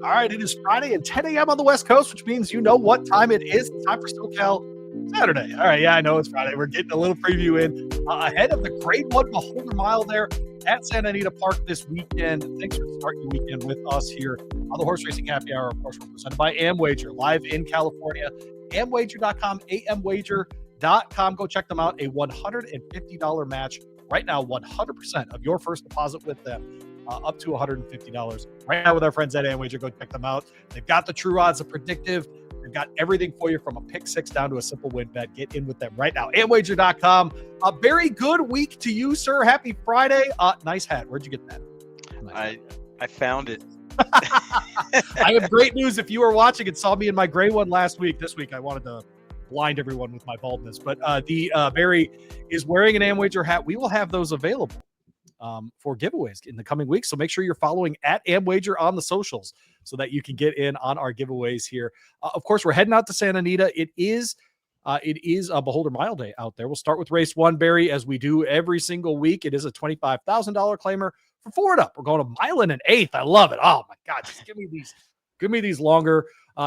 All right, it is Friday at 10 a.m. on the West Coast, which means you know what time it is. It's time for SoCal Saturday. All right, yeah, I know it's Friday. We're getting a little preview in ahead of the Grade 1 Beholder Mile there at Santa Anita Park this weekend. Thanks for starting the weekend with us here on the Horse Racing Happy Hour. Of course, we're presented by AmWager, live in California. AmWager.com, AmWager.com. Go check them out. A $150 match. Right now, 100% of your first deposit with them. Up to $150 right now with our friends at AmWager. Go check them out. They've got the true odds, the predictive. They've got everything for you from a pick six down to a simple win bet. Get in with them right now. AmWager.com. A very good week to you, sir. Happy Friday. Nice hat. Where'd you get that? Nice I found it. I have great news. If you were watching and saw me in my gray one last week, this week I wanted to blind everyone with my baldness. But the Barry is wearing an AmWager hat. We will have those available for giveaways in the coming weeks. So make sure you're following at AmWager on the socials so that you can get in on our giveaways here. Of course, we're heading out to Santa Anita. It is a Beholder Mile Day out there. We'll start with race one, Barry, as we do every single week. It is a $25,000 claimer for 4 and up. We're going a mile and an eighth. I love it. Oh my God, just give me these longer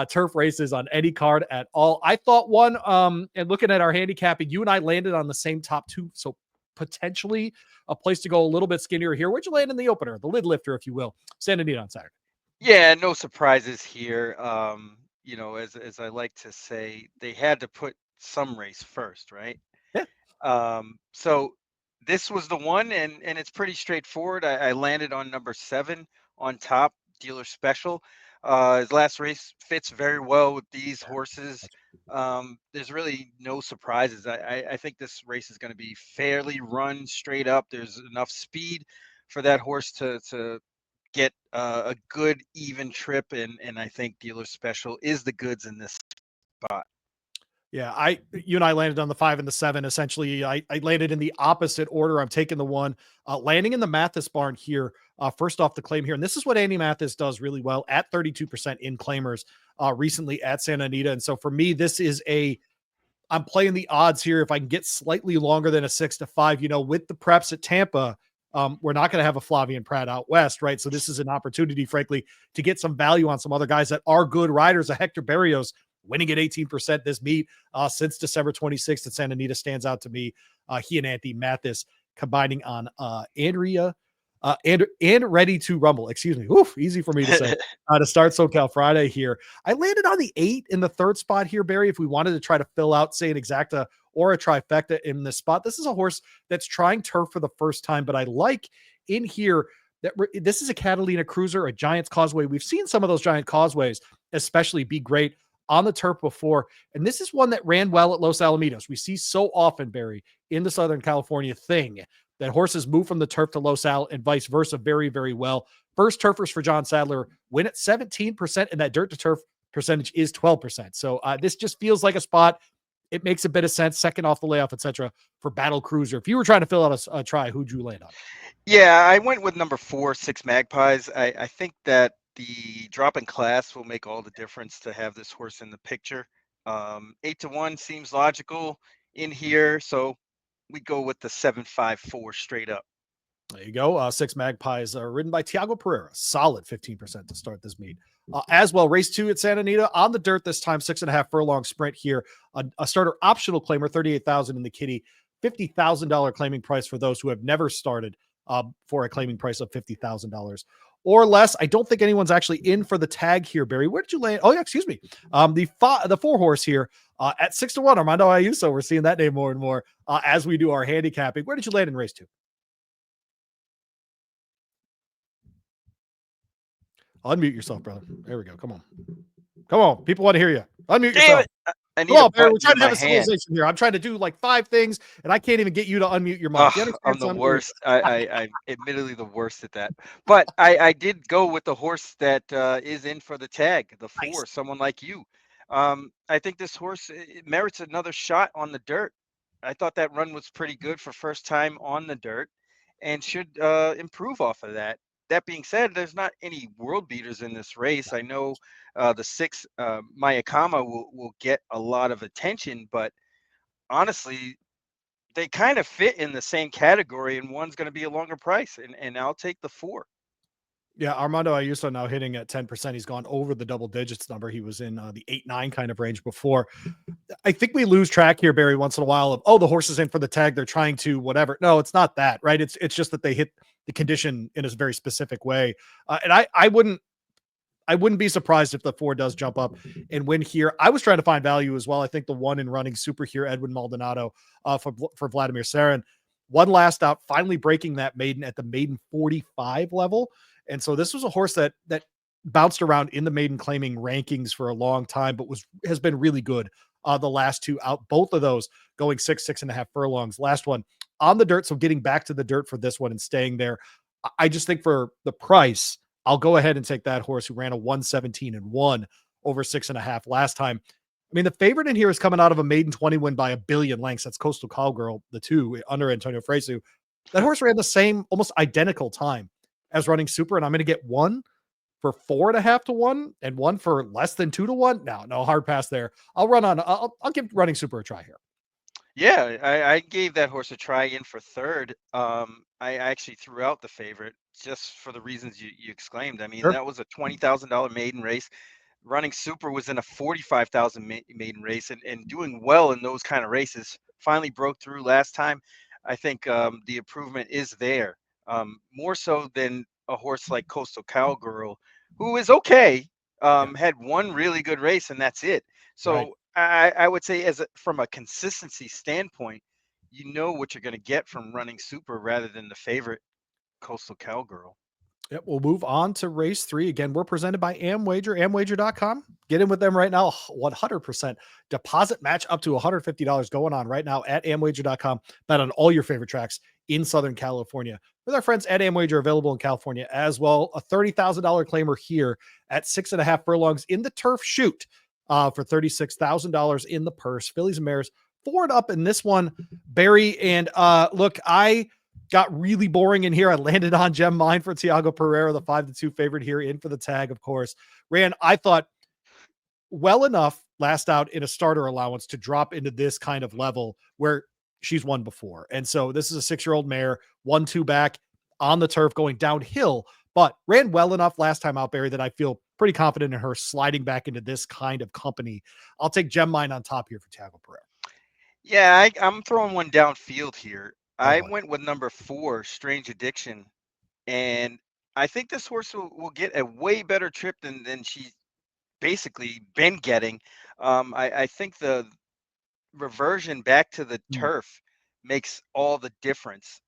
turf races on any card at all. I thought one, and looking at our handicapping, you and I landed on the same top two. So potentially a place to go a little bit skinnier here. Where'd you land in the opener, the lid lifter, if you will, Santa Anita on Saturday? Yeah, no surprises here. As I like to say, they had to put some race first, right? Yeah. So this was the one, and it's pretty straightforward. I landed on number 7 on top, Dealer Special. His last race fits very well with these horses. There's really no surprises. I think this race is going to be fairly run straight up. There's enough speed for that horse to get a good even trip, and I think Dealer Special is the goods in this spot. Yeah, you and I landed on the 5 and the 7. Essentially, I landed in the opposite order. I'm taking the one, landing in the Mathis barn here. First off the claim here, and this is what Andy Mathis does really well at 32% in claimers recently at Santa Anita. And so for me, this is I'm playing the odds here. If I can get slightly longer than a 6 to 5, with the preps at Tampa, we're not going to have a Flavian Pratt out west, right? So this is an opportunity, frankly, to get some value on some other guys that are good riders. A Hector Berrios winning at 18% this meet since December 26th at Santa Anita stands out to me. He and Anthony Mathis combining on Andrea and Ready to Rumble. Excuse me. Oof, easy for me to say to start SoCal Friday here. I landed on the 8 in the third spot here, Barry. If we wanted to try to fill out, say, an exacta or a trifecta in this spot, this is a horse that's trying turf for the first time, but I like in here that this is a Catalina Cruiser, a Giants Causeway. We've seen some of those Giant Causeways especially be great on the turf before. And this is one that ran well at Los Alamitos. We see so often, Barry, in the Southern California thing that horses move from the turf to Los Al and vice versa very, very well. First turfers for John Sadler win at 17%, and that dirt to turf percentage is 12%. So this just feels like a spot. It makes a bit of sense. Second off the layoff, etc. for Battle Cruiser. If you were trying to fill out a try, who'd you land on? Yeah, I went with number 4, 6 Magpies. I think that the drop in class will make all the difference to have this horse in the picture. 8 to 1 seems logical in here, so we go with the 7-5-4 straight up. There you go. 6 Magpies are ridden by Tiago Pereira. Solid 15% to start this meet. As well, race 2 at Santa Anita on the dirt this time, 6.5 furlong sprint here. A starter optional claimer, $38,000 in the kitty, $50,000 claiming price for those who have never started for a claiming price of $50,000 or less. I don't think anyone's actually in for the tag here, Barry. Where did you land? Oh, yeah, excuse me. The 4 horse here at 6 to 1, Armando Ayuso. We're seeing that name more and more as we do our handicapping. Where did you land in race 2? Unmute yourself, brother. There we go. Come on. People want to hear you. Unmute yourself. I need a Barry, we're trying to have a hand. civilization here. I'm trying to do like 5 things, and I can't even get you to unmute your mic. I'm the worst. I'm admittedly the worst at that. But I did go with the horse that is in for the tag, the 4, nice. Someone like you. I think this horse merits another shot on the dirt. I thought that run was pretty good for first time on the dirt and should improve off of that. That being said, there's not any world beaters in this race. I know the 6 Mayakama will get a lot of attention, but honestly, they kind of fit in the same category, and one's going to be a longer price, and I'll take the 4. Yeah, Armando Ayuso now hitting at 10%. He's gone over the double digits number. He was in the 8-9 kind of range before. I think we lose track here, Barry, once in a while of, oh, the horse is in for the tag. They're trying to whatever. No, it's not that, right? It's just that they hit the condition in a very specific way. And I wouldn't be surprised if the 4 does jump up and win here. I was trying to find value as well. I think the 1 in running super here, Edwin Maldonado, for Vladimir Sarin. One last out, finally breaking that maiden at the maiden 45 level. And so this was a horse that bounced around in the maiden claiming rankings for a long time, but has been really good. The last 2 out, both of those going 6.5 furlongs. Last one on the dirt. So getting back to the dirt for this one and staying there. I just think for the price, I'll go ahead and take that horse who ran a 117 and 1 over 6.5 last time. I mean, the favorite in here is coming out of a maiden 20 win by a billion lengths. That's Coastal Cowgirl, the 2 under Antonio Fresu. That horse ran the same, almost identical time as running super, and I'm going to get 1 for 4.5 to 1 and 1 for less than 2 to 1. No, hard pass there. I'll give running super a try here. Yeah, I gave that horse a try in for third. I actually threw out the favorite just for the reasons you exclaimed. I mean, Sure. that was a $20,000 maiden race. Running super was in a 45,000 maiden race, and doing well in those kind of races. Finally broke through last time. I think the improvement is there, more so than a horse like Coastal Cowgirl, who is okay. Yeah. Had one really good race, and that's it. Right. So I would say, from a consistency standpoint, you know what you're going to get from running super rather than the favorite Coastal Cowgirl. Yep, we'll move on to race 3. Again, we're presented by Amwager, amwager.com. Get in with them right now. 100% deposit match up to $150 going on right now at amwager.com. Bet on all your favorite tracks in Southern California. With our friends at Amwager, available in California as well. A $30,000 claimer here at 6.5 furlongs in the turf shoot for $36,000 in the purse. Phillies and Mares forward up in this one, Barry. And look, I got really boring in here. I landed on Gem Mine for Tiago Pereira, the 5-2 favorite here, in for the tag, of course. Ran, I thought, well enough last out in a starter allowance to drop into this kind of level where she's won before. And so this is a 6-year-old mare, 1-2 back on the turf going downhill, but ran well enough last time out, Barry, that I feel pretty confident in her sliding back into this kind of company. I'll take Gem Mine on top here for Tiago Pereira. Yeah, I'm throwing one downfield here. Oh I boy. went with number 4, Strange Addiction, and I think this horse will get a way better trip than she's basically been getting. I think the reversion back to the Mm, turf makes all the difference.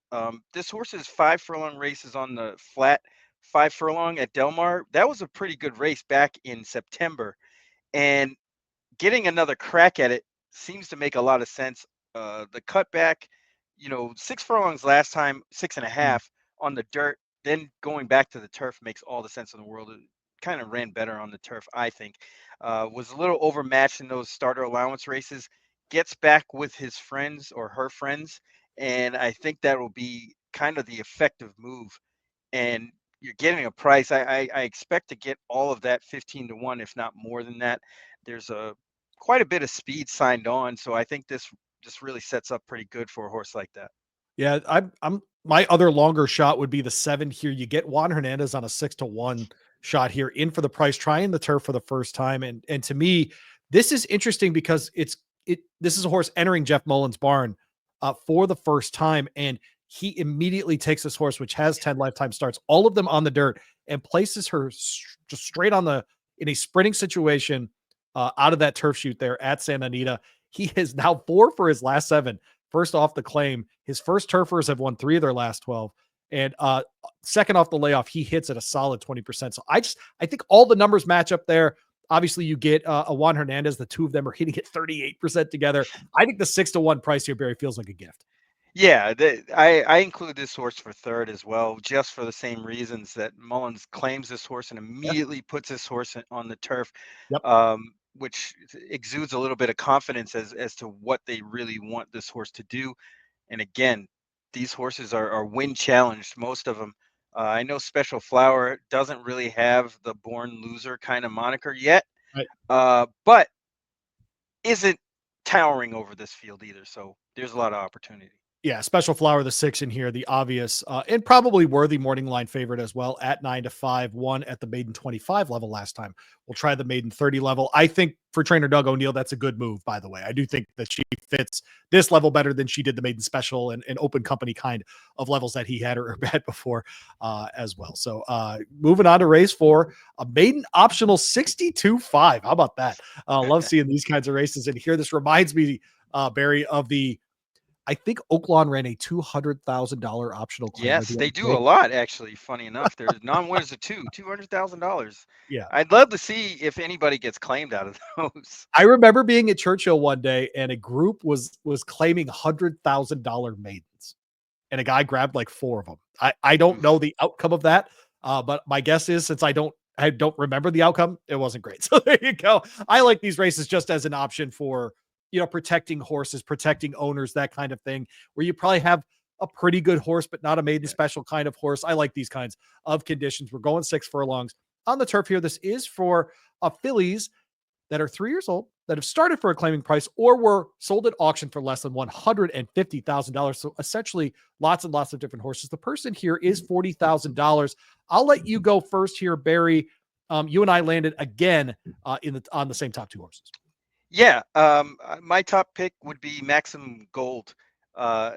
This horse's 5 furlong races on the flat, 5 furlong at Del Mar, that was a pretty good race back in September. And getting another crack at it seems to make a lot of sense. The cutback, 6 furlongs last time, six and a mm, half on the dirt, then going back to the turf makes all the sense in the world. It kind of ran better on the turf, I think. Was a little overmatched in those starter allowance races. Gets back with his friends or her friends, and I think that will be kind of the effective move. And you're getting a price. I expect to get all of that 15 to 1, if not more than that. There's a quite a bit of speed signed on, so I think this just really sets up pretty good for a horse like that. Yeah, I'm my other longer shot would be the 7 here. You get Juan Hernandez on a 6-1 shot here in for the price, trying the turf for the first time. And to me, this is interesting because this is a horse entering Jeff Mullins' barn for the first time. And he immediately takes this horse, which has 10 lifetime starts, all of them on the dirt, and places her just straight on the in a sprinting situation out of that turf shoot there at Santa Anita. He is now 4 for his last 7. First off the claim, his first turfers have won 3 of their last 12. And second off the layoff, he hits at a solid 20%. So I think all the numbers match up there. Obviously, you get a Juan Hernandez. The 2 of them are hitting at 38% together. I think the 6-1 price here, Barry, feels like a gift. Yeah, I include this horse for third as well, just for the same reasons that Mullins claims this horse and Yeah. immediately puts this horse on the turf, Yep. which exudes a little bit of confidence as to what they really want this horse to do. And again, these horses are wind challenged, most of them. I know Special Flower doesn't really have the born loser kind of moniker yet, Right. but isn't towering over this field either. So there's a lot of opportunity. Yeah, Special Flower, the 6 in here, the obvious and probably worthy morning line favorite as well at 9 to 5, won at the maiden 25 level last time. We'll try the maiden 30 level. I think for trainer Doug O'Neill, that's a good move, by the way. I do think that she fits this level better than she did the maiden special and open company kind of levels that he had or had before as well. So moving on to race 4, a maiden optional 62.5. How about that? Love seeing these kinds of races in here. This reminds me, Barry, of I think Oaklawn ran a $200,000 optional claimer Yes, the they other do a day. lot actually. Funny enough, there's non-winners of $200,000. Yeah. I'd love to see if anybody gets claimed out of those. I remember being at Churchill one day and a group was claiming $100,000 maidens, and a guy grabbed like 4 of them. I don't know Oof. the outcome of that, but my guess is since I don't remember the outcome, it wasn't great. So there you go. I like these races just as an option for, protecting horses, protecting owners, that kind of thing, where you probably have a pretty good horse, but not a maiden Yeah. special kind of horse. I like these kinds of conditions. We're going 6 furlongs on the turf here. This is for fillies that are 3 years old that have started for a claiming price or were sold at auction for less than $150,000. So essentially, lots and lots of different horses. The person here is $40,000. I'll let you go first here, Barry. You and I landed again on the same top 2 horses. Yeah, my top pick would be Maximum Gold. Uh,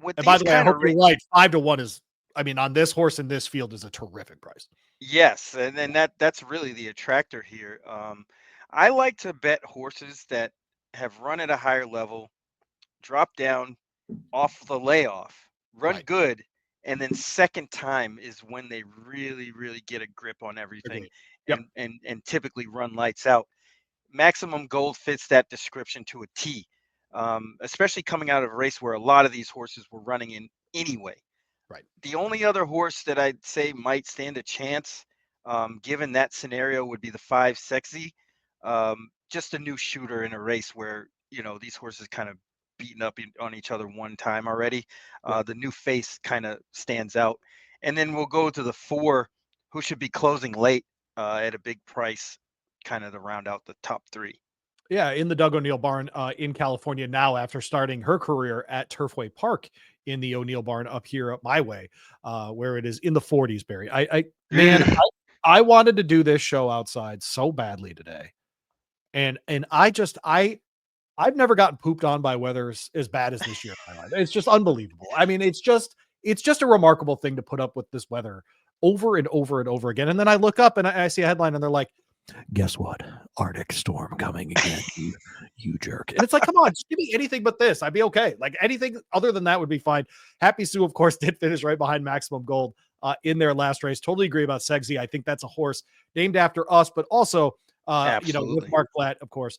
with And by these the way, I kind hope of you're right. 5 to 1 is, I mean, on this horse in this field is a terrific price. yes, and then that's really the attractor here. I like to bet horses that have run at a higher level, drop down off the layoff, run Right. good, and then second time is when they really, really get a grip on everything Agreed. Yep. and typically run lights out. Maximum Gold fits that description to a T, especially coming out of a race where a lot of these horses were running in anyway. Right. The only other horse that I'd say might stand a chance, given that scenario, would be the 5 Sexy. Just a new shooter in a race where these horses kind of beaten up on each other one time already. Yep. The new face kind of stands out, and then we'll go to the 4, who should be closing late at a big price, kind of to round out the top 3. Yeah, in the Doug O'Neill barn in California now after starting her career at Turfway Park in the O'Neill barn up here up my way, where it is in the 40s, Barry. Man, I wanted to do this show outside so badly today. And I've never gotten pooped on by weather as bad as this year in my life. It's just unbelievable. I mean, it's just a remarkable thing to put up with this weather over and over and over again. And then I look up and I see a headline and they're like, guess what? Arctic storm coming again. You jerk. And it's like, come on, just give me anything but this. I'd be okay. Like anything other than that would be fine. Happy Sue, of course, did finish right behind Maximum Gold in their last race. Totally agree about Segsy. I think that's a horse named after us, but also with Absolutely. Mark Platt, of course,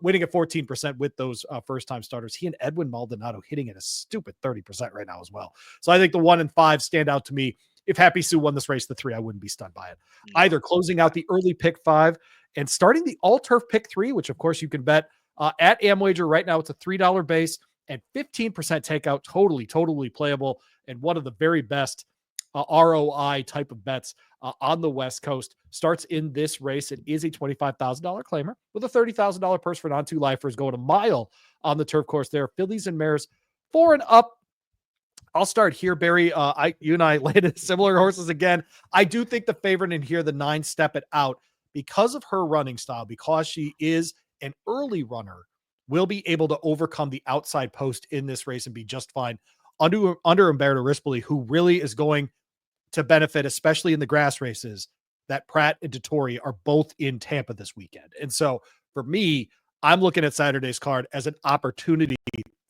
winning at 14% with those first time starters. He and Edwin Maldonado hitting at a stupid 30% right now as well. So I think the 1 and 5 stand out to me. If Happy Sue won this race, the 3, I wouldn't be stunned by it. No. Either closing out the early pick 5 and starting the all turf pick 3, which of course you can bet at Amwager right now. It's a $3 base and 15% takeout. Totally playable. And one of the very best ROI type of bets on the West Coast starts in this race. It is a $25,000 claimer with a $30,000 purse for non-2 lifers going a mile on the turf course there. Fillies and mares 4 and up. I'll start here, Barry. You and I landed similar horses again. I do think the favorite in here, the 9, Step It Out, because of her running style, because she is an early runner, will be able to overcome the outside post in this race and be just fine under Umberto Rispoli, who really is going to benefit, especially in the grass races, that Pratt and Dettori are both in Tampa this weekend. And so for me, I'm looking at Saturday's card as an opportunity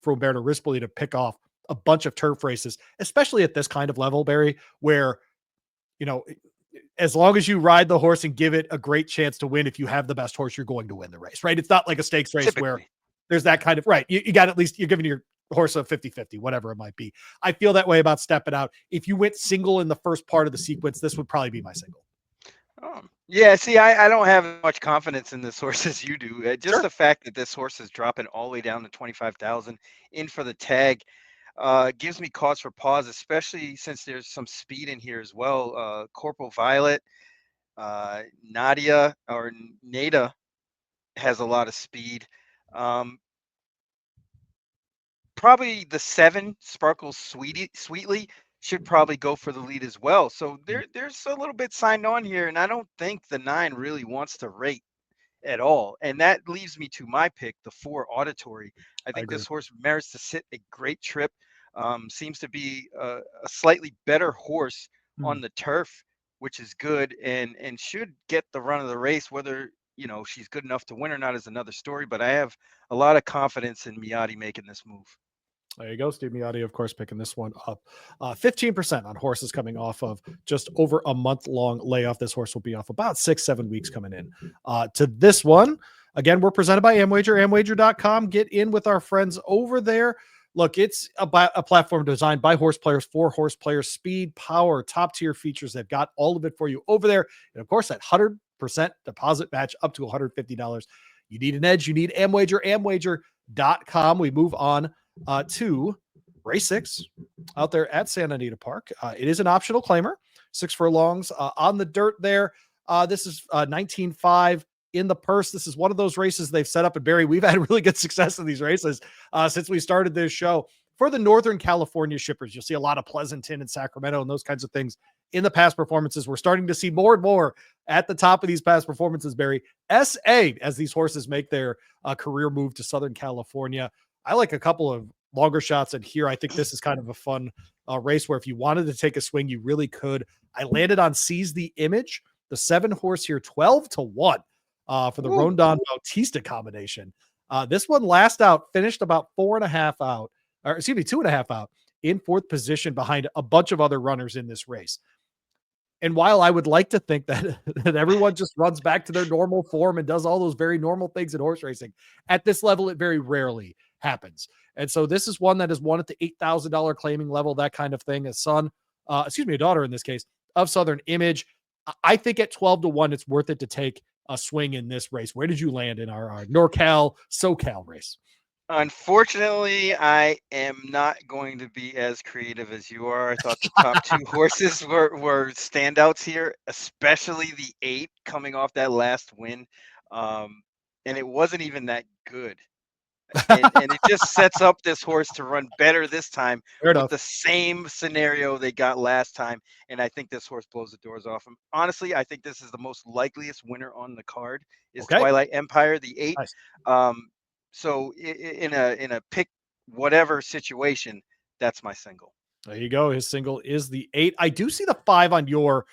for Umberto Rispoli to pick off a bunch of turf races, especially at this kind of level, Barry, where, you know, as long as you ride the horse and give it a great chance to win, if you have the best horse, you're going to win the race, right? It's not like a stakes race where Typically. there's that kind of, right. You got at least, you're giving your horse a 50-50, whatever it might be. I feel that way about Step It Out. If you went single in the first part of the sequence, this would probably be my single. Yeah, see, I don't have as much confidence in this horse as you do. Just Sure. the fact that this horse is dropping all the way down to 25,000 in for the tag gives me cause for pause, especially since there's some speed in here as well. Corporal Violet, Nadia or Nada has a lot of speed. Um, probably the 7 Sparkles Sweetly should probably go for the lead as well. So there's a little bit signed on here, and I don't think the 9 really wants to rate at all. And that leaves me to my pick, the 4 Auditory. I I think agree. this horse merits to sit a great trip. Seems to be a slightly better horse Hmm. on the turf, which is good, and should get the run of the race. Whether she's good enough to win or not is another story. But I have a lot of confidence in Miotti making this move. There you go. Steve Miotti, of course, picking this one up. 15% on horses coming off of just over a month long layoff. This horse will be off about 6-7 weeks coming in. To this one, again, we're presented by Amwager, amwager.com. Get in with our friends over there. Look, it's a platform designed by horse players for horse players. Speed, power, top tier features. They've got all of it for you over there. And of course, that 100% deposit match up to $150. You need an edge. You need Amwager, amwager.com. We move on to race 6 out there at Santa Anita Park. It is an optional claimer, 6 furlongs on the dirt there. This is 19.5 in the purse. This is one of those races they've set up. And Barry, we've had really good success in these races since we started this show. For the Northern California shippers, you'll see a lot of Pleasanton and Sacramento and those kinds of things in the past performances. We're starting to see more and more at the top of these past performances, Barry. SA, as these horses make their career move to Southern California. I like a couple of longer shots in here. I think this is kind of a fun race where if you wanted to take a swing, you really could. I landed on Seize the Image, the 7 horse here, 12-1 for the Woo. Rondon Bautista combination. This one last out finished about 4.5 out, or excuse me, 2.5 out in 4th position behind a bunch of other runners in this race. And while I would like to think that, that everyone just runs back to their normal form and does all those very normal things in horse racing, at this level, it very rarely happens. And so this is one that is won at the $8,000 claiming level, that kind of thing. A daughter in this case, of Southern Image. I think at 12-1, it's worth it to take a swing in this race. Where did you land in our NorCal, SoCal race? Unfortunately, I am not going to be as creative as you are. I thought the top 2 horses were standouts here, especially the 8 coming off that last win. And it wasn't even that good. And it just sets up this horse to run better this time Fair with enough. the same scenario they got last time. And I think this horse blows the doors off him. Honestly, I think this is the most likeliest winner on the card is Okay. Twilight Empire, the 8. Nice. So in a pick whatever situation, that's my single. There you go. His single is the 8. I do see the 5 on your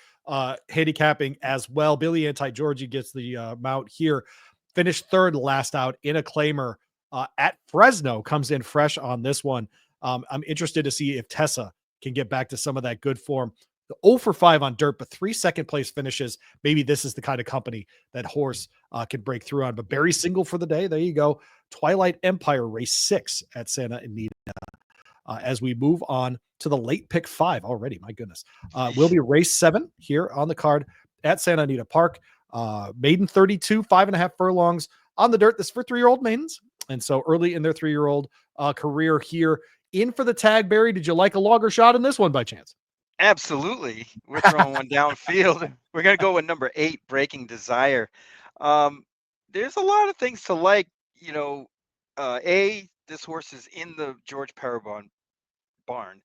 handicapping as well. Billy Anti-Georgie gets the mount here. Finished 3rd last out in a claimer at Fresno. Comes in fresh on this one. I'm interested to see if Tessa can get back to some of that good form. The 0 for 5 on dirt, but 3 second place finishes. Maybe this is the kind of company that horse can break through on. But Barry single for the day. There you go. Twilight Empire race 6 at Santa Anita. As we move on to the late pick 5 already. My goodness. Will be race 7 here on the card at Santa Anita Park. Maiden 32, 5.5 furlongs on the dirt. This is for 3-year-old maidens. And so early in their 3-year-old career here. In for the tag, Barry. Did you like a longer shot in this one by chance? Absolutely. We're throwing one downfield. We're going to go with number 8, Breaking Desire. There's a lot of things to like. This horse is in the George Parabon barn.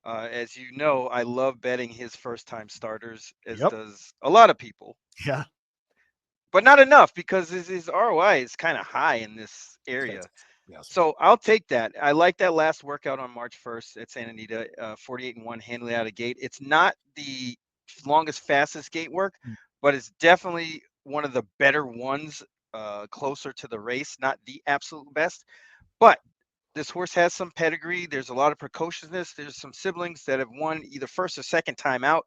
As you know, I love betting his first-time starters, as Yep. does a lot of people. Yeah. But not enough because his ROI is kind of high in this area. Yes. So I'll take that. I like that last workout on March 1st at Santa Anita, 48-1, handling out of gate. It's not the longest, fastest gate work, but it's definitely one of the better ones closer to the race, not the absolute best. But this horse has some pedigree. There's a lot of precociousness. There's some siblings that have won either first or second time out.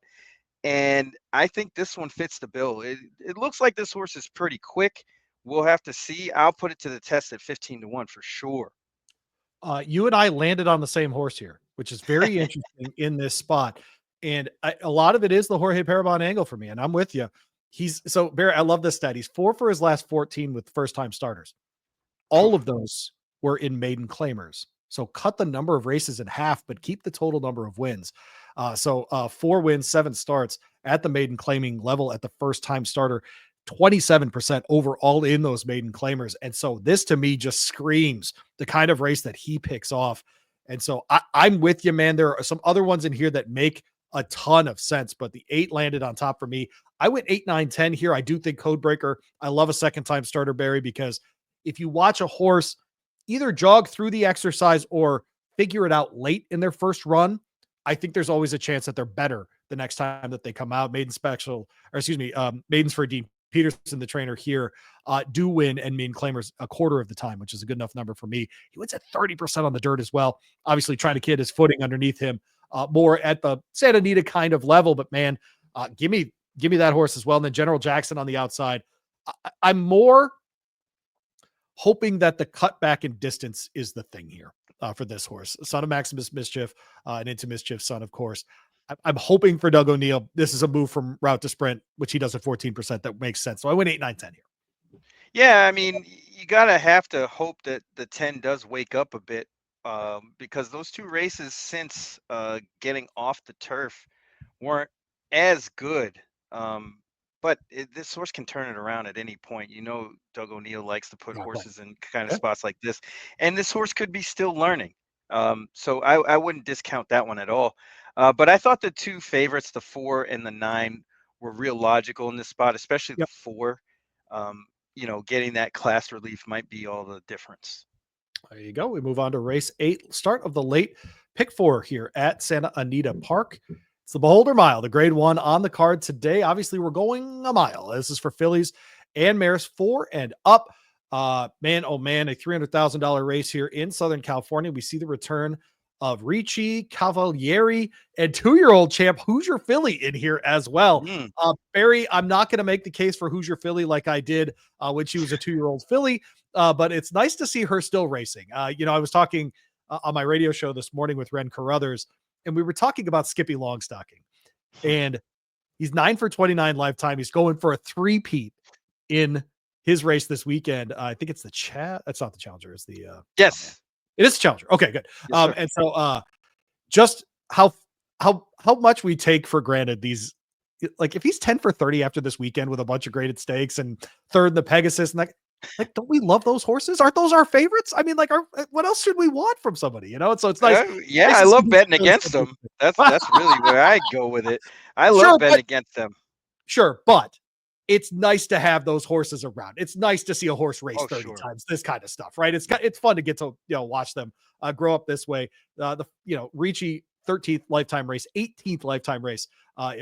And I think this one fits the bill. It looks like this horse is pretty quick. We'll have to see. I'll put it to the test at 15-1 for sure. You and I landed on the same horse here, which is very interesting in this spot. And a lot of it is the Jorge Parabon angle for me. And I'm with you. Barry, I love this stat. He's 4 for his last 14 with first time starters. All of those were in maiden claimers. So cut the number of races in half, but keep the total number of wins. 4 wins, 7 starts at the maiden claiming level at the first time starter, 27% overall in those maiden claimers. And so this to me just screams the kind of race that he picks off And so I'm with you, man. There are some other ones in here that make a ton of sense, but the 8 landed on top for me. I went 8, 9, 10 here. I do think Codebreaker. I love a second time starter, Barry, because if you watch a horse either jog through the exercise or figure it out late in their first run, I think there's always a chance that they're better the next time that they come out. Maidens for Dean Peterson, the trainer here, do win and mean claimers a quarter of the time, which is a good enough number for me. He wins at 30% on the dirt as well. Obviously, trying to kid his footing underneath him, more at the Santa Anita kind of level. But man, give me that horse as well. And then General Jackson on the outside. I'm more hoping that the cutback in distance is the thing here for this horse. Son of Maximus Mischief, and Into Mischief son, of course. I'm hoping for Doug O'Neill. This is a move from route to sprint, which he does at 14%. That makes sense. So I went 8, 9, 10 here. Yeah, I mean, you gotta have to hope that the 10 does wake up a bit, because those 2 races since getting off the turf weren't as good. But this horse can turn it around at any point. You know, Doug O'Neill likes to put Yeah, horses in kind of yeah. spots like this, and this horse could be still learning. So I wouldn't discount that one at all. But I thought the 2 favorites, the 4 and the 9, were real logical in this spot, especially the Yep. 4. Getting that class relief might be all the difference. There you go. We move on to race 8, start of the late pick 4 here at Santa Anita Park. It's the Beholder Mile, the grade 1 on the card today. Obviously, we're going a mile. This is for fillies and mares 4 and up. Man, oh man, a $300,000 race here in Southern California. We see the return of Ricci, Cavalieri, and 2-year-old champ Hoosier Philly in here as well. Mm. Barry, I'm not going to make the case for Hoosier Philly like I did when she was a 2-year-old filly, but it's nice to see her still racing. I was talking on my radio show this morning with Ren Carruthers, and we were talking about Skippy Longstocking, and he's 9 for 29 lifetime. He's going for a 3-peat in his race this weekend. I think it's the chat. That's not the Challenger. It's the Yes. it is the Challenger. Okay, good. Yes, sir. And so just how much we take for granted these, like if he's 10 for 30 after this weekend with a bunch of graded stakes and third in the Pegasus, and like don't we love those horses? Aren't those our favorites? I mean, like, what else should we want from somebody? And so it's nice. Yeah, nice I to see love these betting fillies against come them. That's really where I go with it. I Sure, love betting but against them. Sure, but it's nice to have those horses around. It's nice to see a horse race Oh, 30 sure. times, this kind of stuff, right? It's fun to get to, watch them grow up this way. Ricci 13th lifetime race, 18th lifetime race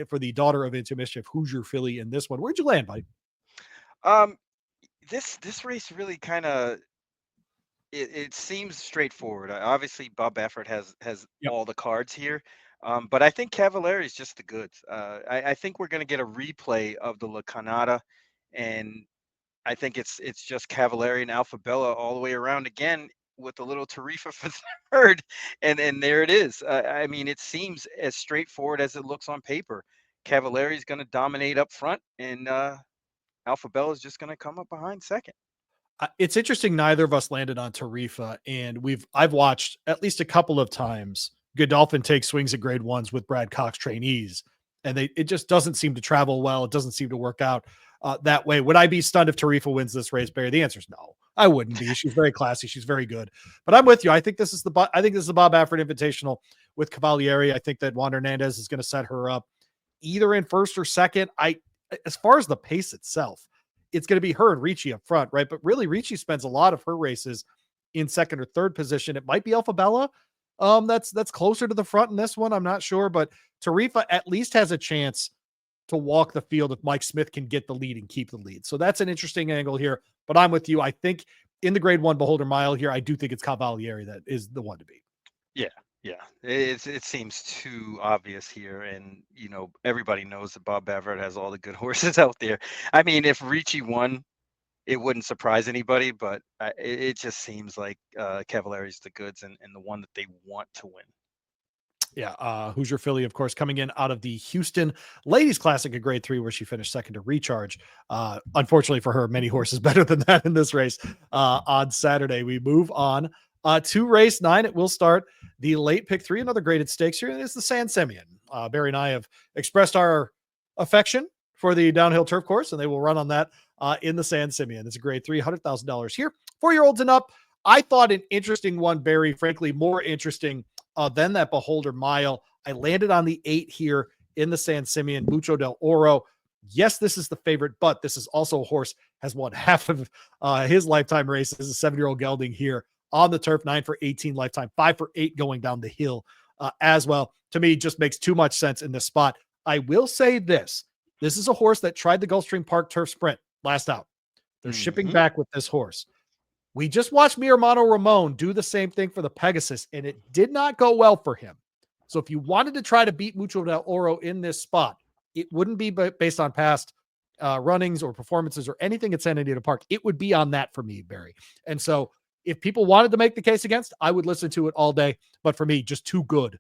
for the daughter of Into Mischief, Hoosier Philly in this one. Where'd you land, buddy? This race really kind of it seems straightforward. Obviously, Bob Baffert has Yep. all the cards here, but I think Cavalieri is just the goods. I think we're going to get a replay of the La Canada, and I think it's just Cavalieri and Alphabella all the way around again with a little Tarifa for third, and there it is. I mean, it seems as straightforward as it looks on paper. Cavalieri is going to dominate up front, and Alphabella is just going to come up behind second. It's interesting. Neither of us landed on Tarifa, and I've watched at least a couple of times Godolphin take swings at grade 1s with Brad Cox trainees, and it just doesn't seem to travel well. It doesn't seem to work out that way. Would I be stunned if Tarifa wins this race, Barry? The answer is no. I wouldn't be. She's very classy. She's very good. But I'm with you. I think this is the Bob Baffert Invitational with Cavalieri. I think that Juan Hernandez is going to set her up either in first or second. As far as the pace itself, it's going to be her and Ricci up front, right? But really, Ricci spends a lot of her races in second or third position. It might be Alphabella. That's closer to the front in this one. I'm not sure, but Tarifa at least has a chance to walk the field if Mike Smith can get the lead and keep the lead. So that's an interesting angle here. But I'm with you. I think in the grade 1 Beholder Mile here, I do think it's Cavalieri that is the one to beat. Yeah, it seems too obvious here, and everybody knows that Bob Baffert has all the good horses out there. I mean, if Ricci won, it wouldn't surprise anybody, but it just seems like Cavalieri's the goods and the one that they want to win. Yeah, Hoosier Philly, of course, coming in out of the Houston Ladies Classic at grade 3, where she finished second to Recharge. Unfortunately for her, many horses better than that in this race on Saturday. We move on to race 9. It will start the late pick 3, another graded stakes here. It's the San Simeon. Barry and I have expressed our affection for the downhill turf course, and they will run on that in the San Simeon. It's a grade $300,000 here. 4-year-olds and up. I thought an interesting one, Barry, frankly, more interesting than that Beholder Mile. I landed on the 8 here in the San Simeon, Mucho del Oro. Yes, this is the favorite, but this is also a horse has won half of his lifetime races. A 7-year-old gelding here on the turf, 9 for 18 lifetime, 5 for 8 going down the hill as well. To me, just makes too much sense in this spot. I will say this. This is a horse that tried the Gulfstream Park Turf Sprint last out. They're shipping back with this horse. We just watched Mi Hermano Ramon do the same thing for the Pegasus, and it did not go well for him. So if you wanted to try to beat Mucho del Oro in this spot, it wouldn't be based on past runnings or performances or anything at Santa Anita Park. It would be on that for me, Barry. And so if people wanted to make the case against, I would listen to it all day. But for me, just too good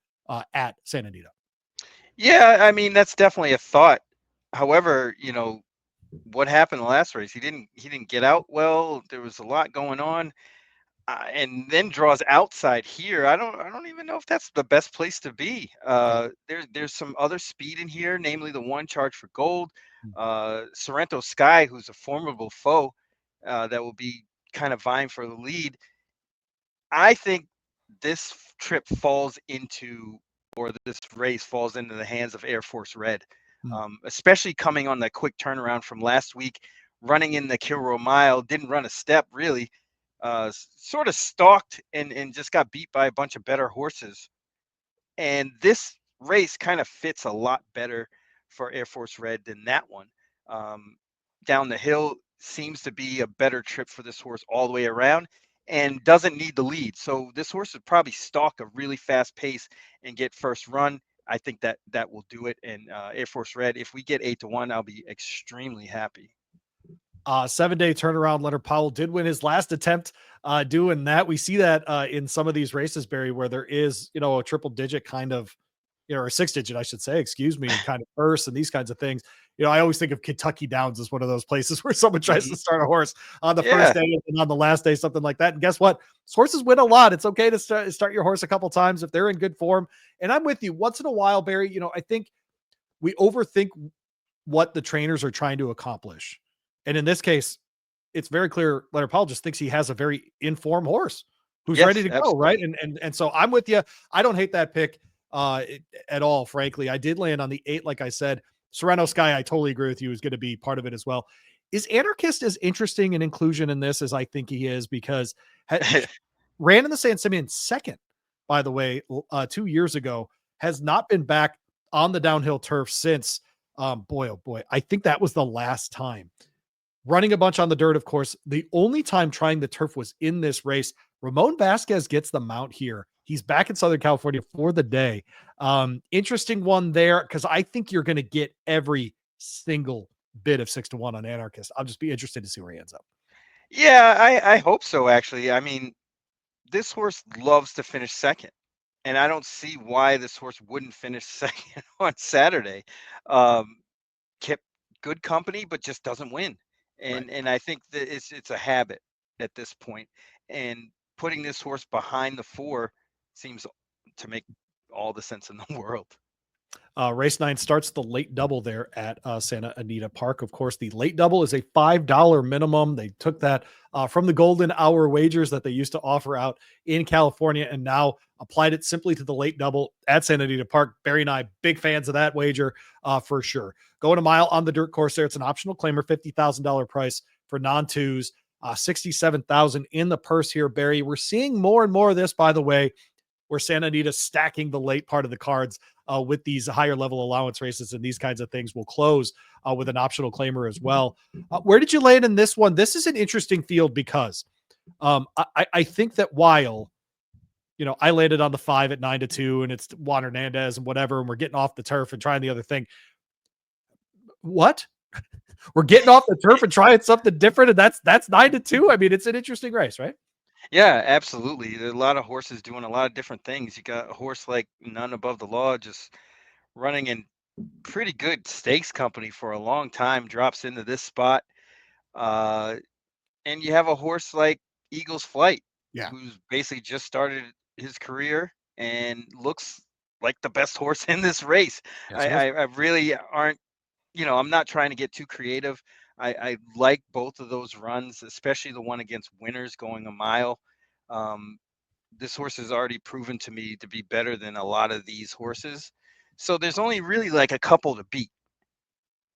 at Santa Anita. Yeah, I mean, that's definitely a thought. However, what happened in the last race? He didn't get out well. There was a lot going on, and then draws outside here. I don't even know if that's the best place to be. There's some other speed in here, namely the one Charge for Gold, Sorrento Sky, who's a formidable foe that will be kind of vying for the lead. I think this trip falls into, or this race falls into the hands of Air Force Red, especially coming on that quick turnaround from last week, running in the Kilroy Mile, didn't run a step really, sort of stalked and just got beat by a bunch of better horses. And this race kind of fits a lot better for Air Force Red than that one. Down the hill seems to be a better trip for this horse all the way around, and doesn't need the lead. So this horse would probably stalk a really fast pace and get first run. I think that will do it. And Air Force Red, if we get 8-1, I'll be extremely happy. 7-day turnaround. Leonard Powell did win his last attempt doing that. We see that in some of these races, Barry, where there is, a triple digit kind of, or a 6-digit, I should say, excuse me, kind of purse and these kinds of things. I always think of Kentucky Downs as one of those places where someone tries to start a horse on the first day and on the last day, something like that. And guess what? Horses win a lot. It's okay to start your horse a couple times if they're in good form. And I'm with you. Once in a while, Barry, I think we overthink what the trainers are trying to accomplish. And in this case, it's very clear Leonard Powell just thinks he has a very informed horse who's ready to go, right? And so I'm with you. I don't hate that pick at all, frankly. I did land on the 8, like I said. Serrano Sky, I totally agree with you, is going to be part of it as well. Is Anarchist as interesting an inclusion in this as I think he is? Because ran in the San Simeon second, by the way, 2 years ago, has not been back on the downhill turf since. Boy, oh boy, I think that was the last time. Running a bunch on the dirt, of course. The only time trying the turf was in this race. Ramon Vasquez gets the mount here. He's back in Southern California for the day. Interesting one there, because I think you're going to get every single bit of 6-1 on Anarchist. I'll just be interested to see where he ends up. Yeah, I hope so, actually. I mean, this horse loves to finish second, and I don't see why this horse wouldn't finish second on Saturday. Kept good company, but just doesn't win. And I think that it's a habit at this point. And putting this horse behind the 4 seems to make all the sense in the world. Race 9 starts the late double there at Santa Anita Park. Of course, the late double is a $5 minimum. They took that from the golden hour wagers that they used to offer out in California and now applied it simply to the late double at Santa Anita Park. Barry and I, big fans of that wager for sure. Going a mile on the dirt course there. It's an optional claimer, $50,000 price for non-twos, $67,000 in the purse here, Barry. We're seeing more and more of this, by the way, where Santa Anita stacking the late part of the cards with these higher level allowance races and these kinds of things. Will close with an optional claimer as well. Where did you land in this one? This is an interesting field because I think that while, I landed on the 5 at 9-2 and it's Juan Hernandez and whatever, and we're getting off the turf and trying the other thing. What? We're getting off the turf and trying something different, and that's 9-2. I mean, it's an interesting race, right? Yeah, absolutely. There are a lot of horses doing a lot of different things. You got a horse like None Above the Law just running in pretty good stakes company for a long time, drops into this spot. And you have a horse like Eagle's Flight, who's basically just started his career and looks like the best horse in this race. I really aren't, I'm not trying to get too creative. I like both of those runs, especially the one against Winners going a mile. Um, this horse has already proven to me to be better than a lot of these horses. So there's only really like a couple to beat,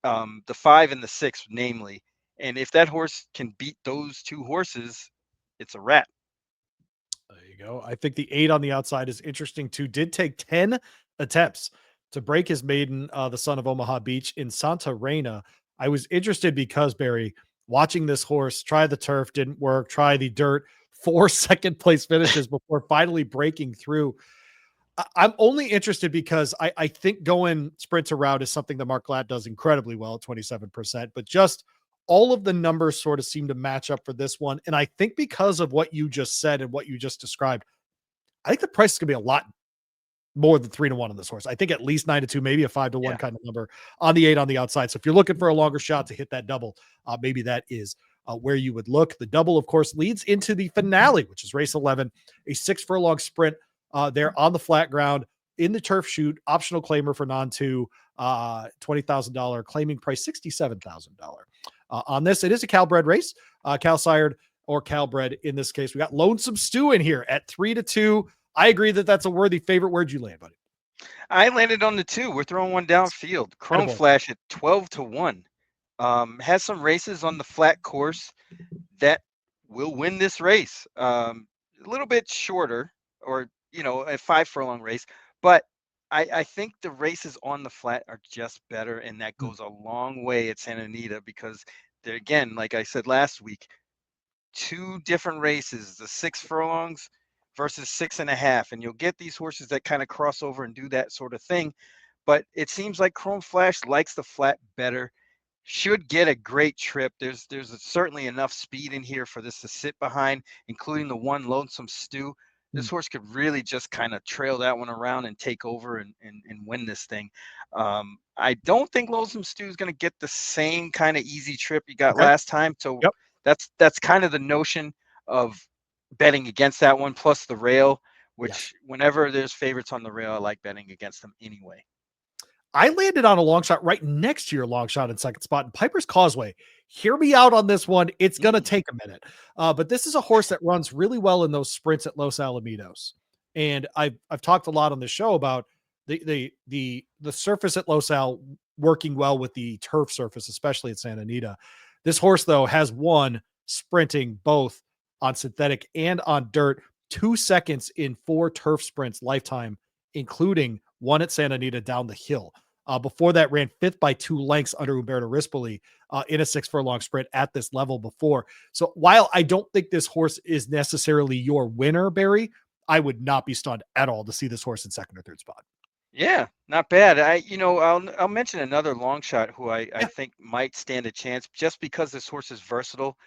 the 5 and the 6, namely. And if that horse can beat those two horses, it's a wrap. There you go. I think the 8 on the outside is interesting too. Did take 10 attempts to break his maiden, the son of Omaha Beach in Santa Reina. I was interested because Barry, watching this horse try the turf didn't work, try the dirt, 4 second place finishes before finally breaking through. I'm only interested because I think going sprinter route is something that Mark Glatt does incredibly well at 27%, but just all of the numbers sort of seem to match up for this one. And I think because of what you just said and what you just described, I think the price is going to be a lot more than 3-1 on this horse. I think at least 9-2, maybe a 5-1 Yeah. kind of number on the 8 on the outside. So if you're looking for a longer shot to hit that double, maybe that is where you would look. The double, of course, leads into the finale, which is race 11, a 6 furlong sprint there on the flat ground in the turf shoot, optional claimer for non-2, $20,000, claiming price $67,000. On this, it is a Calbred race, Cal sired or Calbred in this case. We got Lonesome Stew in here at 3-2. I agree that that's a worthy favorite. Where'd you land, buddy? I landed on the 2. We're throwing one downfield. Chrome Attaboy. Flash at 12-1. Has some races on the flat course that will win this race. A little bit shorter, or a 5 furlong race, but I think the races on the flat are just better, and that Hmm. goes a long way at Santa Anita because they're, again, like I said last week, two different races, the 6 furlongs versus 6.5. And you'll get these horses that kind of cross over and do that sort of thing. But it seems like Chrome Flash likes the flat better. Should get a great trip. There's certainly enough speed in here for this to sit behind, including the one Lonesome Stew. Hmm. This horse could really just kind of trail that one around and take over and win this thing. I don't think Lonesome Stew is going to get the same kind of easy trip he got Okay. last time. So Yep. that's kind of the notion of betting against that one, plus the rail, Yes. which whenever there's favorites on the rail, I like betting against them anyway. I landed on a long shot right next to your long shot in second spot in Piper's Causeway. Hear me out on this one. It's going to Mm. take a minute. But this is a horse that runs really well in those sprints at Los Alamitos. And I've talked a lot on the show about the surface at Los Al working well with the turf surface, especially at Santa Anita. This horse, though, has won sprinting both on synthetic and on dirt, 2 seconds in 4 turf sprints lifetime, including one at Santa Anita down the hill. Before that, ran fifth by 2 lengths under Umberto Rispoli in a 6 furlong sprint at this level before. So while I don't think this horse is necessarily your winner, Barry, I would not be stunned at all to see this horse in second or third spot. Yeah, not bad. I'll mention another long shot who I Yeah, think might stand a chance just because this horse is versatile.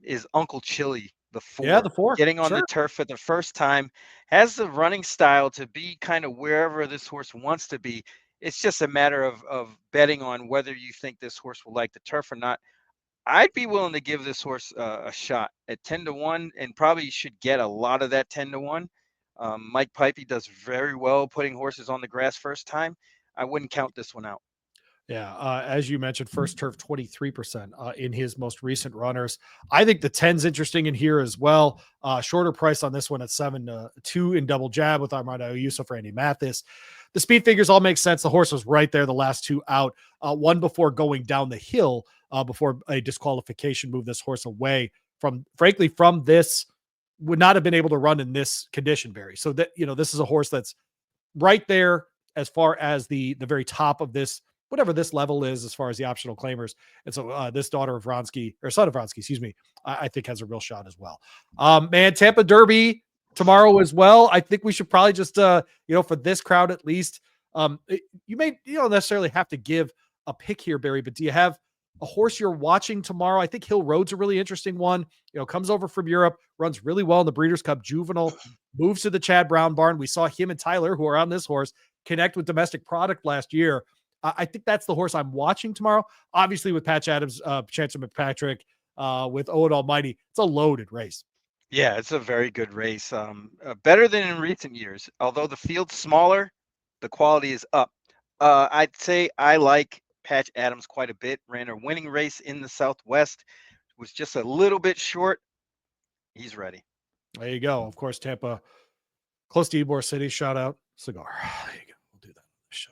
Is Uncle Chili, the yeah, the 4, four, getting on the sure. turf for the first time, has the running style to be kind of wherever this horse wants to be. It's just a matter of betting on whether you think this horse will like the turf or not. I'd be willing to give this horse a shot at 10-1, and probably should get a lot of that 10-1. Mike Pipey does very well putting horses on the grass first time. I wouldn't count this one out. Yeah, as you mentioned, first turf 23% in his most recent runners. I think the 10's interesting in here as well. Shorter price on this one at 7-2 in double jab with Armando Yusuf, Randy Mathis. The speed figures all make sense. The horse was right there, the last 2 out. One before going down the hill, before a disqualification moved this horse away from, frankly, from this, would not have been able to run in this condition, Barry. So that, this is a horse that's right there as far as the very top of this, whatever this level is, as far as the optional claimers. And so this daughter of Vronsky, or son of Vronsky, excuse me, I think has a real shot as well. Man, Tampa Derby tomorrow as well. I think we should probably just for this crowd at least. You don't necessarily have to give a pick here, Barry, but do you have a horse you're watching tomorrow? I think Hill Road's a really interesting one. Comes over from Europe, runs really well in the Breeders' Cup Juvenile, moves to the Chad Brown barn. We saw him and Tyler, who are on this horse, connect with Domestic Product last year. I think that's the horse I'm watching tomorrow. Obviously, with Patch Adams, Chancellor McPatrick, with Owen Almighty, it's a loaded race. Yeah, it's a very good race. Better than in recent years. Although the field's smaller, the quality is up. I'd say I like Patch Adams quite a bit. Ran a winning race in the Southwest. Was just a little bit short. He's ready. There you go. Of course, Tampa, close to Ybor City. Shout out cigar. There you go. We'll do that on the show.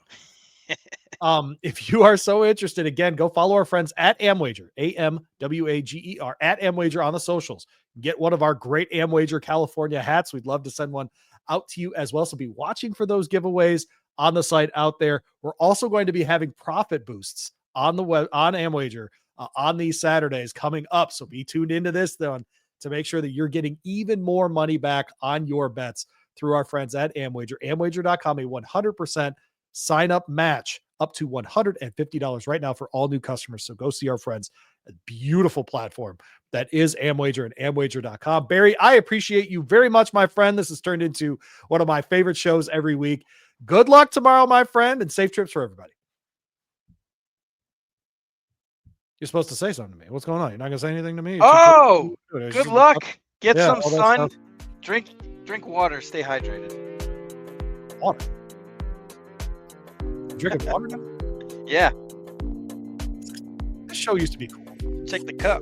If you are so interested, again, go follow our friends at Amwager, AMWAGER, at Amwager on the socials. Get one of our great Amwager California hats. We'd love to send one out to you as well. So be watching for those giveaways on the site out there. We're also going to be having profit boosts on the web on Amwager on these Saturdays coming up. So be tuned into this then to make sure that you're getting even more money back on your bets through our friends at Amwager. Amwager.com, a 100% sign up match up to $150 right now for all new customers. So go see our friends. A beautiful platform that is Amwager and Amwager.com. Barry, I appreciate you very much, my friend. This has turned into one of my favorite shows every week. Good luck tomorrow, my friend, and safe trips for everybody. You're supposed to say something to me. What's going on? You're not going to say anything to me? Oh, good luck. Get some sun. Stuff. Drink water. Stay hydrated. Water. Drinking water now? Yeah. This show used to be cool. Check the cup.